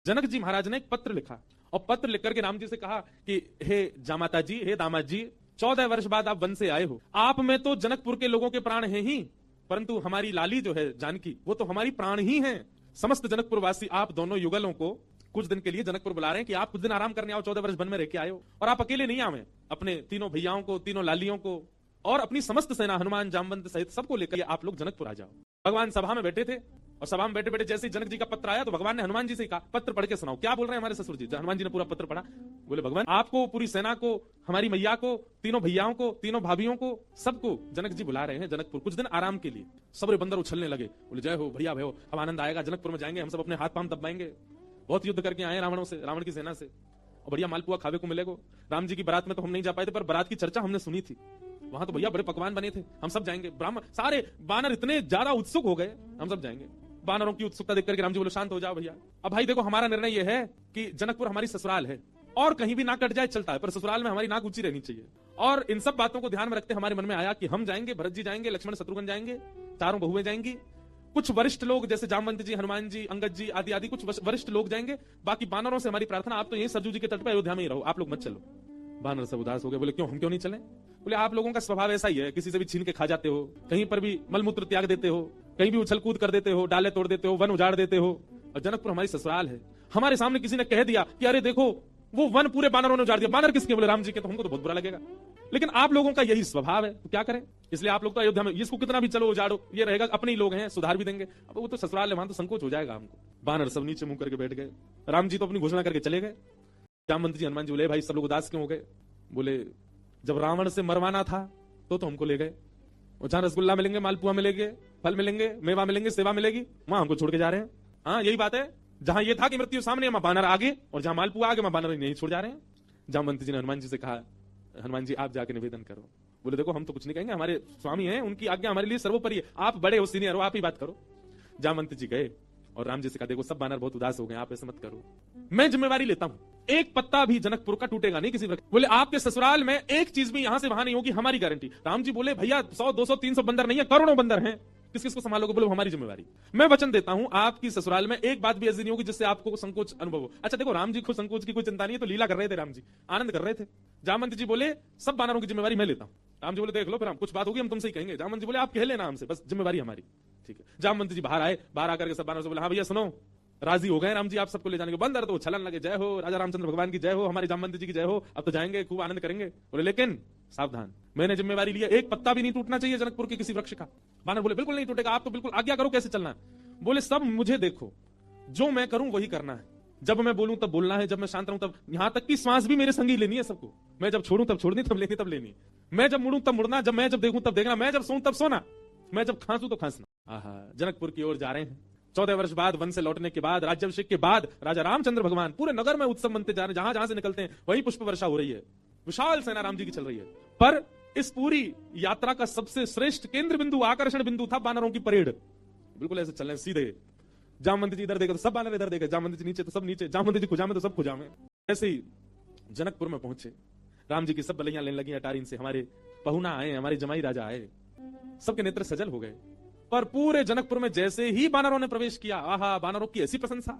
जनक जी महाराज ने एक पत्र लिखा और पत्र लिख करके राम जी से कहा कि हे जामाता जी, हे दामाद जी, 14 वर्ष बाद आप वन से आए हो, आप में तो जनकपुर के लोगों के प्राण हैं ही, परंतु हमारी लाली जो है जानकी, वो तो हमारी प्राण ही है। समस्त जनकपुर वासी आप दोनों युगलों को कुछ दिन के लिए जनकपुर बुला रहे हैं कि आप कुछ दिन आराम करने आओ, 14 वर्ष वन में रह के आए हो, और आप अकेले नहीं आवे, अपने तीनों भैयाओं को, तीनों लालियों को और अपनी समस्त सेना हनुमान जामवंत सहित सबको लेकर आप लोग जनकपुर आ जाओ। भगवान सभा में बैठे थे और सभा में बैठे बैठे जैसे ही जनक जी का पत्र आया तो भगवान ने हनुमान जी से कहा, पत्र पढ़ के सुनाओ, क्या बोल रहे हैं हमारे ससुर जी। हनुमान जी ने पूरा पत्र पढ़ा। बोले भगवान, आपको, पूरी सेना को, हमारी मैया को, तीनों भैयाओं को, तीनों भाभियों को, सबको जनक जी बुला रहे हैं जनकपुर कुछ दिन आराम के लिए। सबरे बंदर उछलने लगे, बोले जय हो भैया, भयो, अब आनंद आएगा, जनकपुर में जाएंगे, हम सब अपने हाथ पांव दबाएंगे, बहुत युद्ध करके आए रावणों से, रावण की सेना से, और बढ़िया मालपुआ खावे को मिलेगा। राम जी की बारात में तो हम नहीं जा पाए थे, पर बारात की चर्चा हमने सुनी थी, वहां तो भैया बड़े पकवान बने थे, हम सब जाएंगे। ब्राह्मण सारे बानर इतने ज्यादा उत्सुक हो गए, हम सब जाएंगे। बानरों की उत्सुकता देख करके राम जी बोले शांत हो जाओ भैया। अब भाई देखो, हमारा निर्णय यह है कि जनकपुर हमारी ससुराल है और कहीं भी नाक कट जाए चलता है, पर ससुराल में हमारी नाक ऊंची रहनी चाहिए। और इन सब बातों को ध्यान में रखते हमारे मन में आया कि हम जाएंगे, भरत जी जाएंगे, लक्ष्मण शत्रुघ्न जाएंगे, चारों बहुएं जाएंगी, कुछ वरिष्ठ लोग जैसे जामवंत जी, हनुमान जी, अंगद जी आदि आदि कुछ वरिष्ठ लोग जाएंगे। बाकी बानरों से हमारी प्रार्थना, आप तो यहीं सरजू जी के तट पर अयोध्या में ही रहो, आप लोग मत चलो। बानर सब उदास हो गए, बोले क्यों, हम क्यों नहीं चले। बोले आप लोगों का स्वभाव ऐसा ही है, किसी से भी छीन के खा जाते हो, कहीं पर भी मलमूत्र त्याग देते हो, कहीं भी उछल कूद कर देते हो, डाले तोड़ देते हो, वन उजाड़ देते हो। और जनकपुर हमारी ससुराल है। हमारे सामने किसी ने कह दिया कि अरे देखो वो वन पूरे बानरों ने उजाड़ दिया, बानर किसके, बोले राम जी के, तो हमको तो बहुत बुरा लगेगा। लेकिन आप लोगों का यही स्वभाव है, तो क्या करें, इसलिए आप लोग तो अयोध्या में, इसको कितना भी चलो उजाड़ो, ये रहेगा, अपने ही लोग हैं, सुधार भी देंगे। अब वो तो ससुराल है, वहां तो संकोच हो जाएगा हमको। बानर सब नीचे मुंह करके बैठ गए। राम जी तो अपनी घोषणा करके चले गए। जामवंत जी, हनुमान जी बोले भाई सब लोग उदास क्यों हो गए। बोले जब रावण से मरवाना था तो हमको ले गए, और जहां रसगुल्ला मिलेंगे, मालपुआ मिलेंगे, फल मिलेंगे, मेवा मिलेंगे, सेवा मिलेगी, वहां हमको छोड़ के जा रहे हैं। हाँ यही बात है, जहां ये था कि मृत्यु सामने, वहां बानर आगे, और जहां मालपुआ आगे, वहां बानर नहीं छोड़ जा रहे हैं। जामवंत जी ने हनुमान जी से कहा, हनुमान जी आप जाके निवेदन करो। बोले देखो हम तो कुछ नहीं कहेंगे, हमारे स्वामी हैं, उनकी आज्ञा हमारे लिए सर्वोपरि है, आप बड़े हो, सीनियर हो, आप ही बात करो। जामवंत जी गए और राम जी से कहा देखो सब बानर बहुत उदास हो गए, आप ऐसे मत करो, मैं जिम्मेवारी लेता हूं, एक पत्ता भी जनकपुर का टूटेगा नहीं किसी वक्त। बोले आपके ससुराल में एक चीज भी यहां से वहां नहीं होगी, हमारी गारंटी। राम जी बोले भैया 100 200 300 बंदर नहीं है, करोड़ों बंदर हैं, किस किस को संभालोगे। बोले हमारी जिम्मेवारी, मैं वचन देता हूं आपकी ससुराल में एक बात भी ऐसी नहीं होगी जिससे आपको संकोच अनुभव हो। अच्छा देखो, राम जी को संकोच की कोई चिंता नहीं है, तो लीला कर रहे थे, राम जी आनंद कर रहे थे। जामवंत जी बोले सब बानरों की जिम्मेवारी मैं लेता हूं। राम जी बोले देख लो फिर, हम कुछ बात होगी हम तुमसे ही कहेंगे। जामवंत जी बोले आप कह लेना हमसे, बस जिम्मेवारी हमारी, ठीक है। जामवंत जी बाहर आए, बाहर आकर के सब बानरों से बोले हाँ भैया सुनो, राजी हो गए राम जी आप सबको ले जाने के। बंदर तो छलन लगे, जय हो राजा रामचंद्र भगवान की जय हो, हमारे जामवंत जी की जय हो, अब तो जाएंगे खूब आनंद करेंगे। बोले लेकिन सावधान, मैंने जिम्मेवारी ली है, एक पत्ता भी नहीं टूटना चाहिए जनकपुर के किसी वृक्ष का। बानर बोले बिल्कुल नहीं टूटेगा, आप तो बिल्कुल आज्ञा करो, कैसे चलना है। बोले सब मुझे देखो, जो मैं करूं वही करना है, जब मैं बोलूं तब बोलना है, जब मैं शांत रहूं तब, यहां तक की श्वास भी मेरे संग ही लेनी है सबको, मैं जब छोड़ूं तब छोड़नी, तब लेनी तब लेनी, मैं जब मुड़ूं तब मुड़ना, जब मैं जब देखूं तब देखना, मैं जब सोऊं तब सोना, मैं जब खांसू तो खांसना। आहा, जनकपुर की ओर जा रहे हैं। 14 वर्ष बाद वन से लौटने के बाद, राज्याभिषेक के बाद राजा रामचंद्र भगवान पूरे नगर में उत्सव मनते जा रहे हैं, जहां जहां से निकलते हैं वहीं पुष्प वर्षा हो रही है, विशाल सेना राम जी की चल रही है। पर इस पूरी यात्रा का सबसे श्रेष्ठ केंद्र बिंदु, आकर्षण बिंदु था बानरों की परेड। बिल्कुल ऐसे चल रहे सीधे, जामवंत जी इधर देखे तो सब बानर इधर देखे, जामवंत जी नीचे तो सब नीचे, जामवंत जी खुजा में तो सब खुजा में। ऐसे ही जनकपुर में पहुंचे, राम जी की सब बलैया लेने लगी अटारीन से, हमारे पहुना आए, हमारे जमाई राजा आए, सबके नेत्र सजल हो गए। पर पूरे जनकपुर में जैसे ही बानरों ने प्रवेश किया, आहा, बानरों की ऐसी प्रशंसा,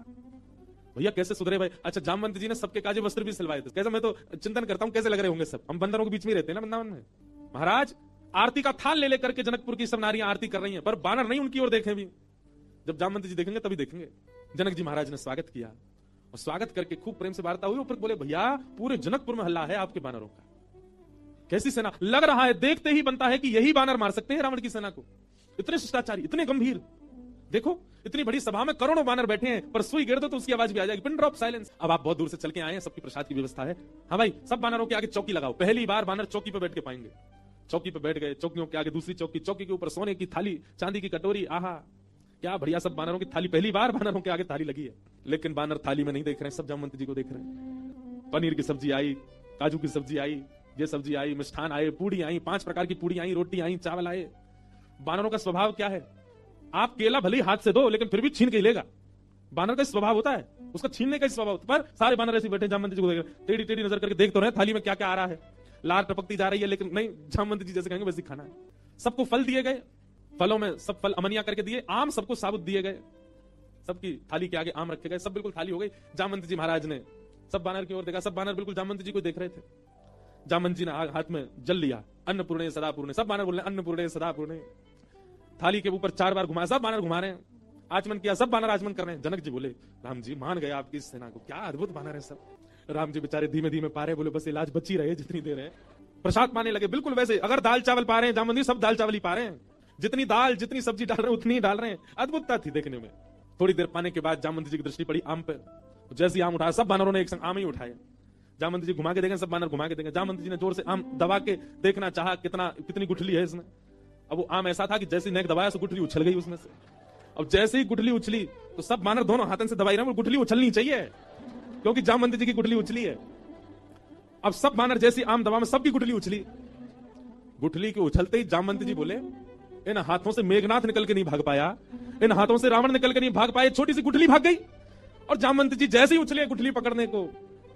भैया कैसे सुधरे भाई। अच्छा जामवंत जी ने सबके काजे वस्त्र भी सिलवाए थे, कैसे, मैं तो चिंतन करता हूं कैसे लग रहे होंगे सब, हम बंदरों के बीच में रहते हैं ना वृंदावन में। महाराज आरती का थाल ले लेकर के जनकपुर की सब नारियां आरती कर रही हैं, पर बानर नहीं उनकी ओर देखे भी, जब जामवंत जी देखेंगे तभी देखेंगे। जनक जी महाराज ने स्वागत किया, और स्वागत करके खूब प्रेम से वार्ता हुई, ऊपर बोले भैया पूरे जनकपुर में हल्ला है आपके बानरों का, कैसी सेना, लग रहा है देखते ही बनता है कि यही बानर मार सकते हैं रावण की सेना को, इतने शिष्टाचारी, इतने गंभीर। देखो इतनी बड़ी सभा में करोड़ों बानर बैठे हैं, पर सुई गिर दो तो उसकी आवाज भी आ जाएगी, पिन ड्रॉप साइलेंस। अब आप बहुत दूर से चल के आए हैं, सबकी प्रसाद की व्यवस्था है, हाँ भाई सब बानरों के आगे चौकी लगाओ, पहली बार बानर चौकी पे बैठ के पाएंगे। चौकी पे बैठ गए, चौकियों के आगे दूसरी चौकी, चौकी के ऊपर सोने की थाली, चांदी की कटोरी, आहा क्या बढ़िया, सब बानरों की थाली, पहली बार बानरों के आगे थाली लगी है। लेकिन बानर थाली में नहीं देख रहे हैं, सब जामवंत जी को देख रहे हैं। पनीर की सब्जी आई, काजू की सब्जी आई, ये सब्जी आई, मिष्ठान आए, पूड़ी आई, 5 प्रकार की पूड़ी आई, रोटी आई, चावल आए। बानरों का स्वभाव क्या है, आप केला भले ही हाथ से दो लेकिन फिर भी छीन के लेगा, बानर का स्वभाव होता है, उसका छीनने का स्वभाव होता है। पर सारे बानर ऐसे बैठे, जामवंत जी को देख रहे, टेढ़ी टेढ़ी नजर करके देख तो रहे थाली में क्या क्या आ रहा है, लार टपकती जा रही है, लेकिन नहीं, जामवंत जी जैसे कहेंगे वैसे खाना है। सबको फल दिए गए, फलों में सब फल अमनिया करके दिए, आम सबको साबुत दिए गए, सबकी थाली के आगे आम रखे गए, सब बिल्कुल थाली हो गई। जामवंत जी महाराज ने सब बानर की ओर देखा, सब बानर बिल्कुल जामवंत जी को देख रहे थे। जामवंत जी ने हाथ में जल लिया, अन्नपूर्णे सदा पूर्णे, सब बानर बोल रहे अन्नपूर्णे सदा पूर्णे। थाली के ऊपर 4 बार घुमाया, सब बानर घुमा रहे हैं। आचमन किया, सब बानर आचमन कर रहे हैं। जनक जी बोले राम जी मान गए आपकी सेना को, क्या अद्भुत बानर है सब। राम जी बेचारे धीमे धीमे पा रहे, बोले बस इलाज बची रहे जितनी देर है। प्रसाद पाने लगे बिल्कुल वैसे, अगर दाल चावल पा रहे हैं जामवंत जी, सब दाल चावल ही पा रहे हैं, जितनी दाल जितनी सब्जी डाल रहे हैं उतनी ही डाल रहे हैं। अद्भुतता थी देखने में। थोड़ी देर पाने के बाद जामवंत जी की दृष्टि पड़ी आम पर, जैसे आम उठाया सब बानरों ने एक संग आम ही उठाए। जामवंत जी घुमा के देखें, सब बानर घुमा के देखें। जामवंत जी ने जोर से आम दबा के देखना चाहा कितनी गुठली है इसमें। अब वो आम ऐसा था कि जैसे नेक दबाया तो गुठली उछल गई उसमें से। अब जैसे ही गुठली उछली तो सब बानर दोनों हाथों से दबाई रहे हैं, गुठली उछलनी चाहिए क्योंकि जामवंत जी की गुठली उछली है। अब सब बानर जैसी आम दबा में सबकी गुठली उछली। गुठली के उछलते ही जामवंत जी बोले इन हाथों से मेघनाथ निकल के नहीं भाग पाया, इन हाथों से रावण निकल के नहीं भाग पाए, छोटी सी गुठली भाग गई। और जामवंत जी जैसे ही उछले गुठली पकड़ने को,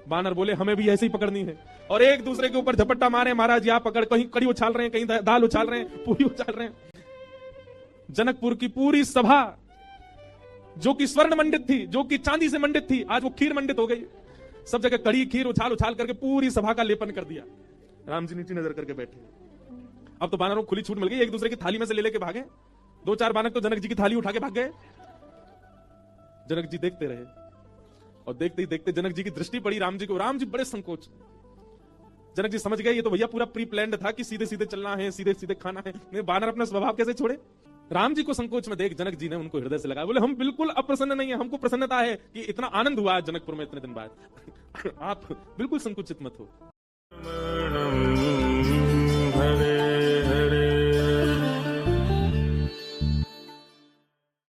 बानर बोले हमें भी ऐसे ही पकड़नी है, और एक दूसरे के ऊपर झपट्टा मारे, महाराज यहाँ पकड़, कहीं कड़ी उछाल रहे हैं, कहीं दाल उछाल रहे हैं, पूरी उछाल रहे हैं। जनकपुर की पूरी सभा जो कि स्वर्ण मंडित थी, जो कि चांदी से मंडित थी, आज वो खीर मंडित हो गई। सब जगह कड़ी खीर उछाल उछाल करके पूरी सभा का लेपन कर दिया। राम जी नीचे नजर करके बैठे। अब तो बानरों को खुली छूट मिल गई, एक दूसरे की थाली में से ले लेके भागे। 2-4 बानर तो जनक जी की थाली उठा के भाग गए। जनक जी देखते रहे और देखते ही देखते जनक जी की दृष्टि पड़ी राम जी को। राम जी बड़े संकोच। जनक जी समझ गए ये तो भैया पूरा प्री प्लान्ड था कि सीधे सीधे चलना है, सीधे सीधे खाना है, बानर अपना स्वभाव कैसे छोड़े। राम जी को संकोच में देख जनक जी ने उनको हृदय से लगाया, बोले हम बिल्कुल अप्रसन्न नहीं है, हमको प्रसन्नता है कि इतना आनंद हुआ जनकपुर में इतने दिन बाद। आप बिल्कुल संकुचित मत हो।